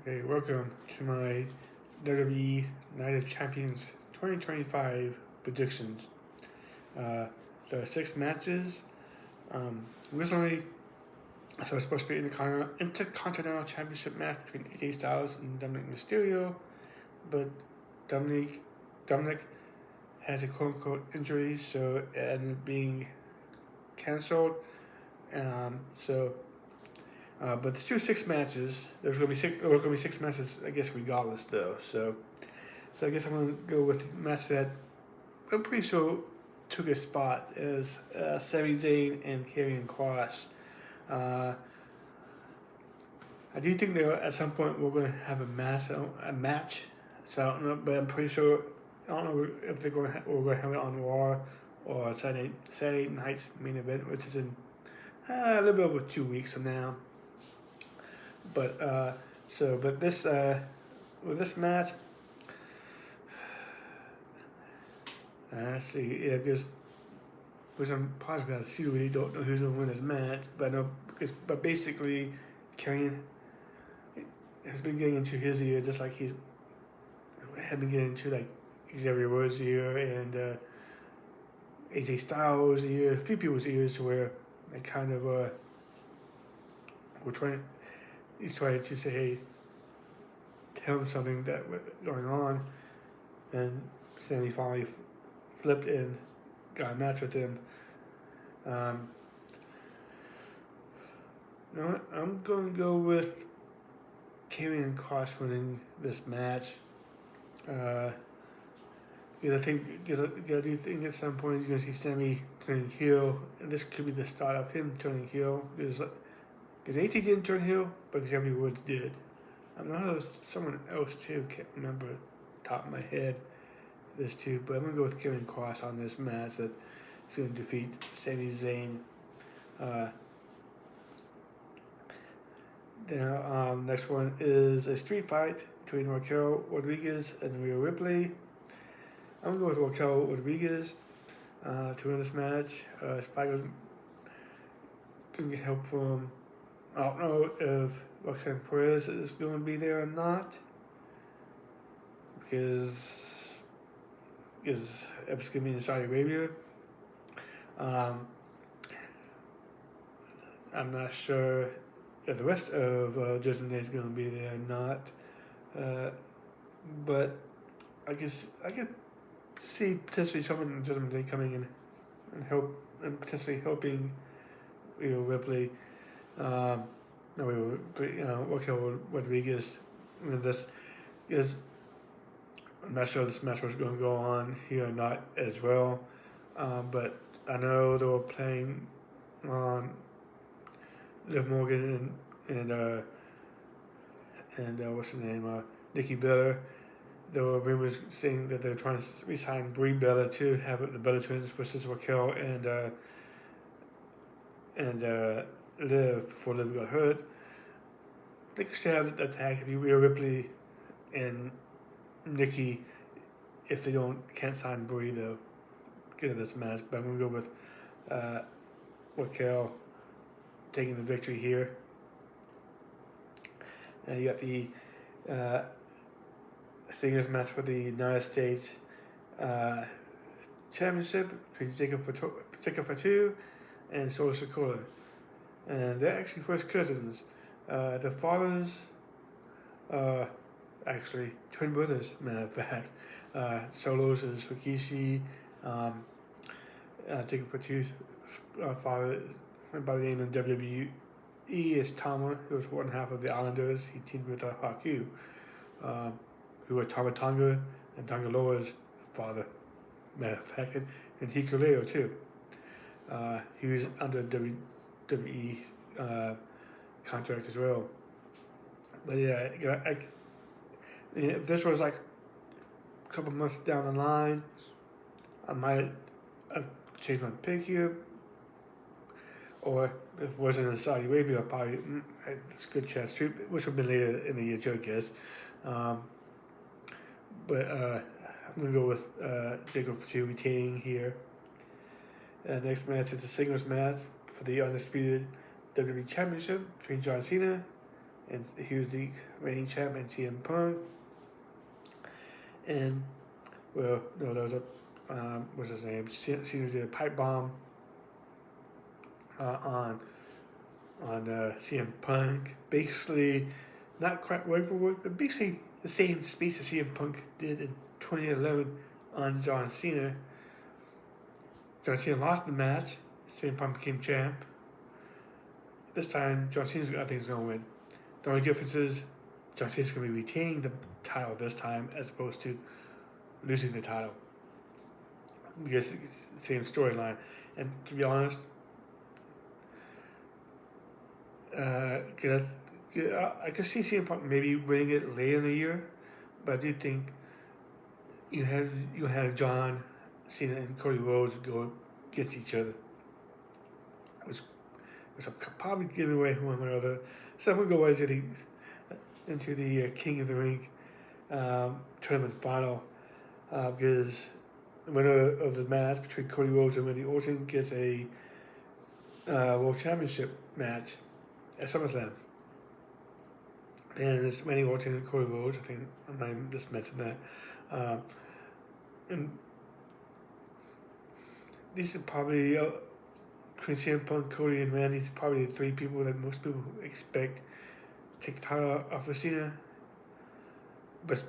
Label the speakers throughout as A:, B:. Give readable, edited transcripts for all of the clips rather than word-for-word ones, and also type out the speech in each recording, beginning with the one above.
A: Okay, welcome to my WWE Night of Champions 2025 predictions. There are 6 matches. Originally, so it was supposed to be an Intercontinental Championship match between AJ Styles and Dominic Mysterio, but Dominic has a quote-unquote injury, so it ended up being canceled. But there's 6 matches. There's gonna be six. There are gonna be 6 matches, I guess, regardless, though. So I guess I'm gonna go with the match that I'm pretty sure took a spot is Sami Zayn and Karrion Kross. I do think that at some point we're gonna have a match. So I don't know, but I'm pretty sure. I don't know if we're gonna have it on Raw or Saturday night's main event, which is in a little bit over 2 weeks from now. But with this match, let's see, yeah, because I'm positive I see really don't know who's gonna win this match, but I know but basically, Karrion has been getting into his ear just like he's had been getting into like Xavier Woods' ear and AJ Styles' ear, a few people's ears, to where they kind of he's trying to say, hey, tell him something that was going on, and Sammy finally flipped and got a match with him. You know what? I'm going to go with Karrion Kross winning this match. Because I do think at some point you're going to see Sammy turning heel, and this could be the start of him turning heel. Because AT didn't turn heel, but Xavier Woods did. I know someone else too, can't remember top of my head this too, but I'm going to go with Karrion Kross on this match that is going to defeat Sami Zayn. Next one is a street fight between Raquel Rodriguez and Rhea Ripley. I'm going to go with Raquel Rodriguez to win this match. It's probably going to get help from, I don't know if Roxanne Perez is going to be there or not, because if it's going to be in Saudi Arabia. I'm not sure if the rest of Judgment Day is going to be there or not, but I guess I could see potentially someone in Judgment Day coming in and potentially helping Ripley. Raquel Rodriguez. I mean, this is. I'm not sure if this match was going to go on here or not as well, but I know they were playing on Liv Morgan and what's her name, Nikki Bella. There were rumors saying that they were trying to re-sign Brie Bella to have the Bella Twins versus Raquel and Liv before Liv got hurt. They could still have the tag to be Rhea Ripley and Nikki if they can't sign Brie though. Get this match, but I'm gonna go with Raquel taking the victory here. And you got the singles match for the United States Championship between Jacob Fatu and Solo Sikoa. And they're actually first cousins. The fathers are actually twin brothers, matter of fact. Solo's is Rikishi. Jacob Fatu's father, by the name of WWE, is Tama, who was one half of the Islanders. He teamed with Haku, who were Tama Tonga and Tangaloa's father, matter of fact, and Hikuleo too. He was under WWE contract as well. But yeah, if this was like a couple months down the line, I might have changed my pick here. Or if it wasn't in Saudi Arabia, probably it's a good chance too, which would have been later in the year too, I guess. But I'm going to go with Jacob Fatu retaining here. Next match is a singles match for the undisputed WWE Championship between John Cena and he was the reigning champion, CM Punk. And well, no, there was a what's his name? Cena did a pipe bomb on CM Punk. Basically, not quite word for word, but basically the same speech that CM Punk did in 2011 on John Cena. John Cena lost the match. CM Punk became champ. This time, John Cena, I think, is going to win. The only difference is John Cena's going to be retaining the title this time as opposed to losing the title. Because it's the same storyline. And to be honest, I could see CM Punk maybe winning it later in the year, but I do think you have John Cena and Cody Rhodes go against each other. Which probably giving away one or other. So I'm gonna go into the King of the Ring tournament final because the winner of the match between Cody Rhodes and Randy Orton gets a World Championship match at SummerSlam. And it's Randy Orton and Cody Rhodes. I think I might have just mentioned that. And these are probably between CM Punk, Cody, and Randy, probably the three people that most people expect to take the title off of Cena. But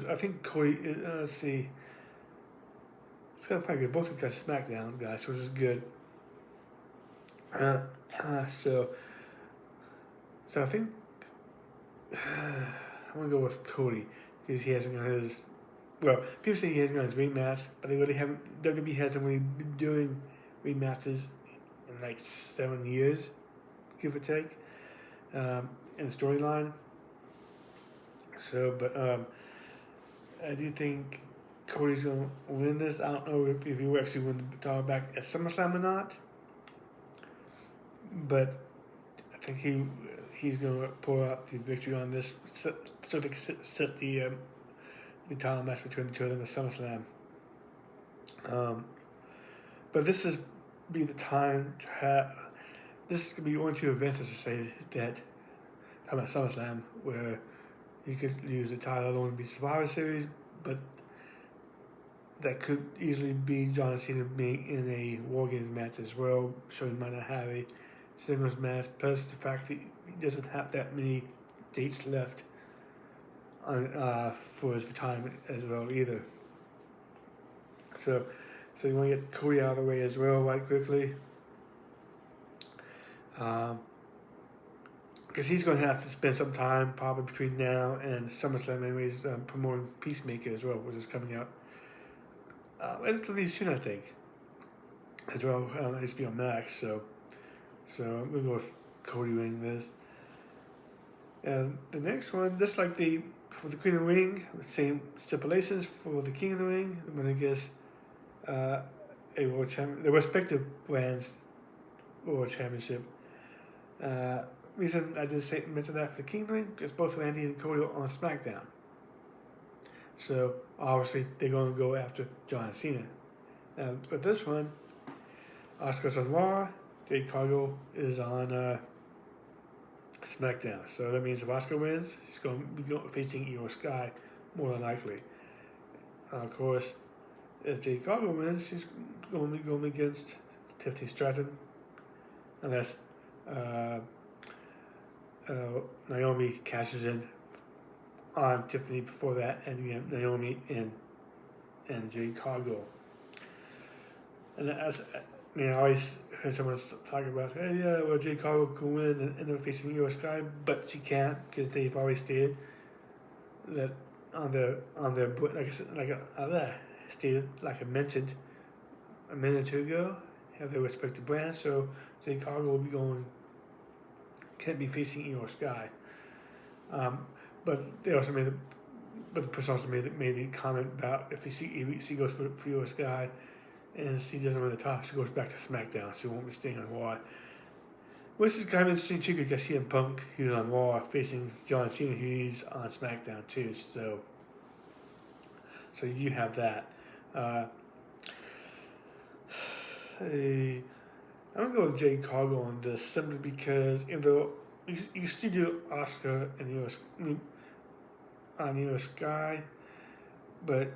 A: I think Cody. Let's see. It's gonna probably get both of guys SmackDown guys, which is good. So I think I'm gonna go with Cody because he hasn't got his. Well, people say he hasn't got his rematch, but they really haven't. WWE hasn't really been doing rematches in like 7 years, give or take, in the storyline. So, but I do think Cody's gonna win this. I don't know if he will actually win the title back at SummerSlam or not, but I think he's gonna pull out the victory on this, so they can set the title match between the two of them at SummerSlam. But this is be the time to have. This is gonna be one or two events, as I say, that about SummerSlam where you could use the title. It would be Survivor Series, but that could easily be John Cena being in a War Games match as well, so he might not have a singles match. Plus the fact that he doesn't have that many dates left on for his retirement as well either. So you want to get Cody out of the way as well right quickly. Because he's going to have to spend some time probably between now and SummerSlam anyways promoting Peacemaker as well, which is coming out relatively soon, I think, as well on HBO Max. So I'm going to go with Cody winning this. And the next one, just like for the Queen of the Ring, same stipulations for the King of the Ring. I'm going to guess a world champion, the respective brands world championship. Reason I did mention that for the King of the Ring because both Randy and Cody are on SmackDown. So obviously they're going to go after John Cena. But this one, Oscar's on Raw, Jade Cargill is on SmackDown. So that means if Oscar wins, he's going to be facing Io Sky more than likely. Of course, if Jade Cargill wins, she's going to be going against Tiffany Stratton, unless Naomi cashes in on Tiffany before that, and you have Naomi and Jade Cargill. And I always heard someone talk about, hey, yeah, well, Jade Cargill can win and end up facing Io Sky, but she can't because they've always stated that on their like I said, stated, like I mentioned a minute or two ago, have their respective brands. So Jade Cargill will be can't be facing Io Sky. But they also the person also made the comment about if she goes for Io Sky and she doesn't win the title, she goes back to SmackDown. She won't be staying on Raw. Which is kind of interesting too, because CM Punk, he's on Raw facing John Cena, who's on SmackDown too. So you have that. I'm gonna go with Jade Cargill on this simply because even though you still do Oscar and Io Sky, but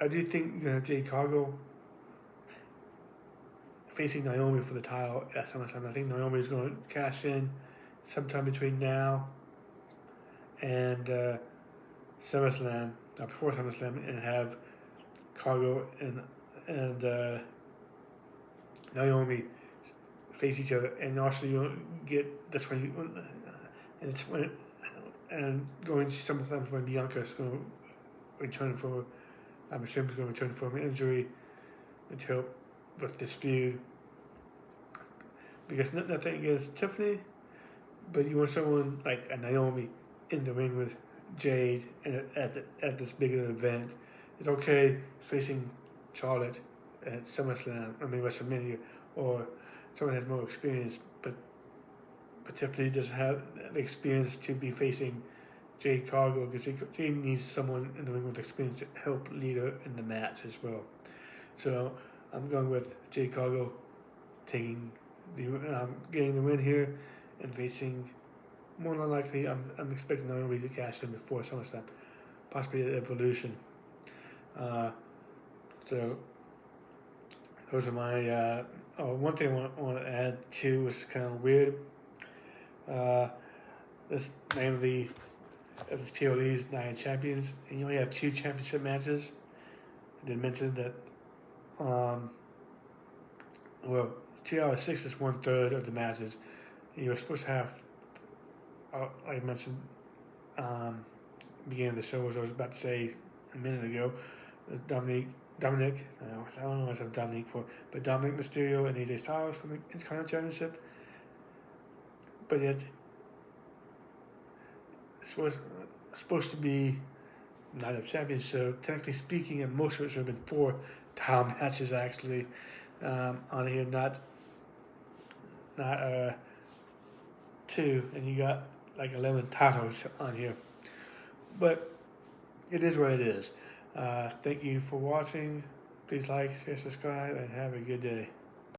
A: I do think you're gonna have Jade Cargill facing Naomi for the title at SummerSlam. I think Naomi is going to cash in sometime between now and SummerSlam, before SummerSlam, and have Cargill and Naomi face each other. And also you'll get that's when you and it's when and going to SummerSlam when Bianca is going to return for I'm assuming she's going to return from an injury until with this feud. Because nothing against Tiffany, but you want someone like a Naomi in the ring with Jade and at this big an event. It's okay facing Charlotte at SummerSlam, WrestleMania, or someone has more experience, but Tiffany doesn't have the experience to be facing Jade Cargill because Jade needs someone in the ring with experience to help lead her in the match as well. So I'm going with Jade Cargill getting the win here and facing, more than likely, I'm expecting Naomi to cash in before SummerSlam, possibly at Evolution. So those are my. One thing I want to add too is kind of weird. This name of this PLE's 9 champions, and you only have 2 championship matches. I did mention that. 2 out of 6 is 1/3 of the matches. You were supposed to have, like I mentioned, beginning of the show, as I was about to say a minute ago, Dominic, I don't know what I'm Dominic for, but Dominic Mysterio and AJ Styles for the Intercontinental Championship. But yet, it's supposed to be Night of Champions, so technically speaking, and most of it should have been 4 title matches actually on here, not 2, and you got like 11 titles on here. But it is what it is. Thank you for watching. Please like, share, subscribe, and have a good day.